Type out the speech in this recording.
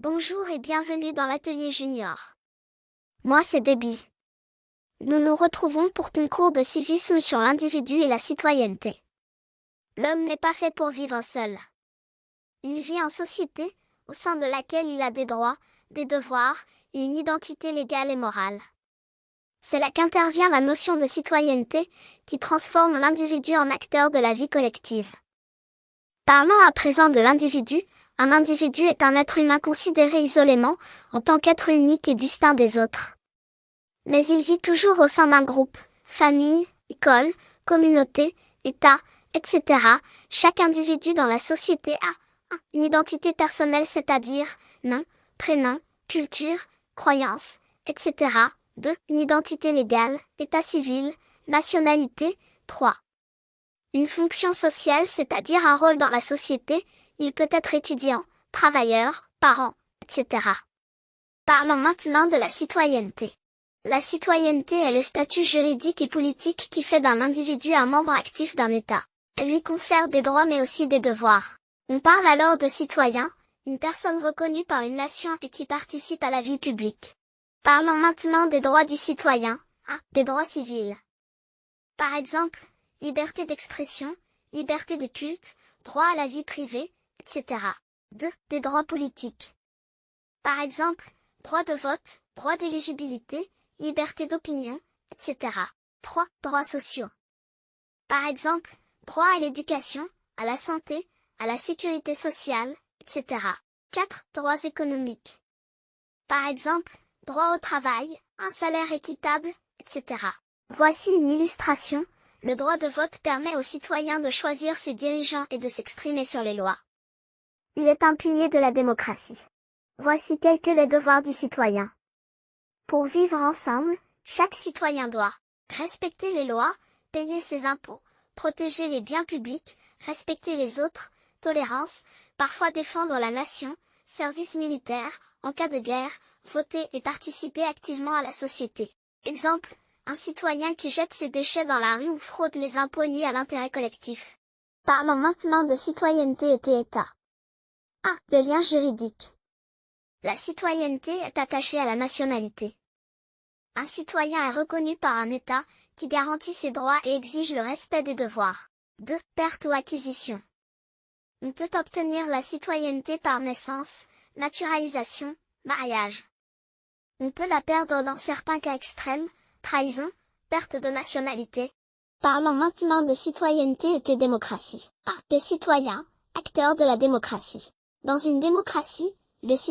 Bonjour et bienvenue dans l'atelier junior. Moi c'est Debbie. Nous nous retrouvons pour ton cours de civisme sur l'individu et la citoyenneté. L'homme n'est pas fait pour vivre seul. Il vit en société, au sein de laquelle il a des droits, des devoirs, et une identité légale et morale. C'est là qu'intervient la notion de citoyenneté, qui transforme l'individu en acteur de la vie collective. Parlons à présent de l'individu. Un individu est un être humain considéré isolément, en tant qu'être unique et distinct des autres. Mais il vit toujours au sein d'un groupe, famille, école, communauté, État, etc. Chaque individu dans la société a une identité personnelle, c'est-à-dire nom, prénom, culture, croyances, etc. 2. Une identité légale, état civil, nationalité. 3. Une fonction sociale, c'est-à-dire un rôle dans la société. Il peut être étudiant, travailleur, parent, etc. Parlons maintenant de la citoyenneté. La citoyenneté est le statut juridique et politique qui fait d'un individu un membre actif d'un État. Elle lui confère des droits mais aussi des devoirs. On parle alors de citoyen, une personne reconnue par une nation et qui participe à la vie publique. Parlons maintenant des droits du citoyen. 1. Des droits civils. Par exemple, liberté d'expression, liberté de culte, droit à la vie privée, etc. 2. Des droits politiques. Par exemple, droit de vote, droit d'éligibilité, liberté d'opinion, etc. 3. Droits sociaux. Par exemple, droit à l'éducation, à la santé, à la sécurité sociale, etc. 4. Droits économiques. Par exemple, droit au travail, un salaire équitable, etc. Voici une illustration. Le droit de vote permet aux citoyens de choisir ses dirigeants et de s'exprimer sur les lois. Il est un pilier de la démocratie. Voici quelques les devoirs du citoyen. Pour vivre ensemble, chaque citoyen doit respecter les lois, payer ses impôts, protéger les biens publics, respecter les autres, tolérance, parfois défendre la nation, service militaire, en cas de guerre, voter et participer activement à la société. Exemple, un citoyen qui jette ses déchets dans la rue ou fraude les impôts liés à l'intérêt collectif. Parlons maintenant de citoyenneté et État. 1. Le lien juridique. La citoyenneté est attachée à la nationalité. Un citoyen est reconnu par un État, qui garantit ses droits et exige le respect des devoirs. 2. Perte ou acquisition. On peut obtenir la citoyenneté par naissance, naturalisation, mariage. On peut la perdre dans certains cas extrêmes, trahison, perte de nationalité. Parlons maintenant de citoyenneté et de démocratie. 1. Les citoyens, acteurs de la démocratie. Dans une démocratie, les citoyens